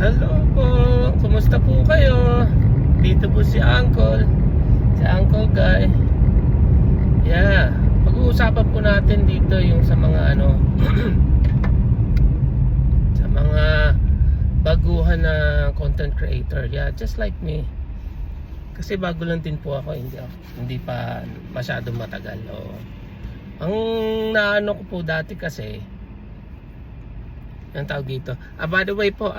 Hello po, kumusta po kayo? Dito po si Uncle Guy. Yeah, pag-uusapan po natin dito yung sa mga sa mga baguhan na content creator. Yeah, just like me. Kasi bago lang din po ako, hindi pa masyadong matagal. Ang naano ko po dati kasi, ang tawag dito. By the way po,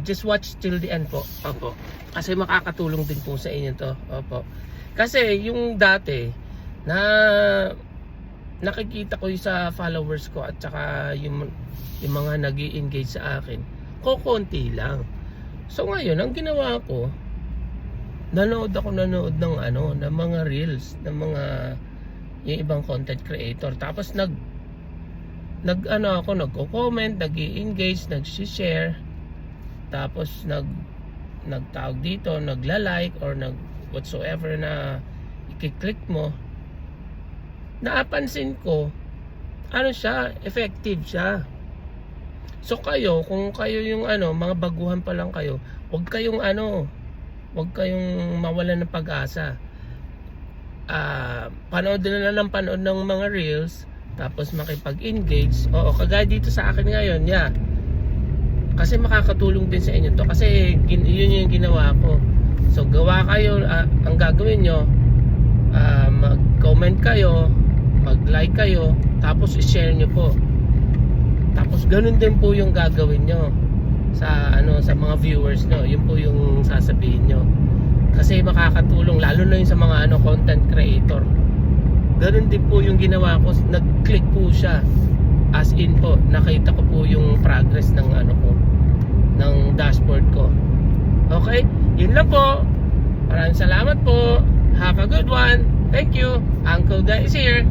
just watch till the end po. Opo. Kasi makakatulong din po sa inyo to. Opo. Kasi yung dati na nakikita ko yung sa followers ko at saka yung mga nag-i-engage sa akin, konti lang. So ngayon, ang ginawa ko, nanood ng ng mga reels, ng mga yung ibang content creator. Tapos nagko-comment, nag-i-engage, nag-share. Tapos nagtawag dito, nagla-like or whatsoever na i-click mo. Napansin ko, effective siya. So kayo, kung kayo yung mga baguhan pa lang kayo, huwag kayong mawalan ng pag-asa. Panood na lang panood ng mga reels, tapos makipag-engage. Oo, kagaya dito sa akin ngayon, yeah. Kasi makakatulong din sa inyo to. Kasi yun yung ginawa ko. So gawa kayo, ang gagawin nyo, mag-comment kayo, mag-like kayo, tapos i-share nyo po. Tapos ganun din po yung gagawin nyo sa mga viewers nyo. Yun po yung sasabihin nyo. Kasi makakatulong lalo na yung sa mga content creator. Ganun din po yung ginawa ko. Nag-click po siya. As in po, nakita ko po yung progress ng ng dashboard ko. Okay? Yun lang po. Maraming salamat po. Have a good one. Thank you. Uncle Guy is here.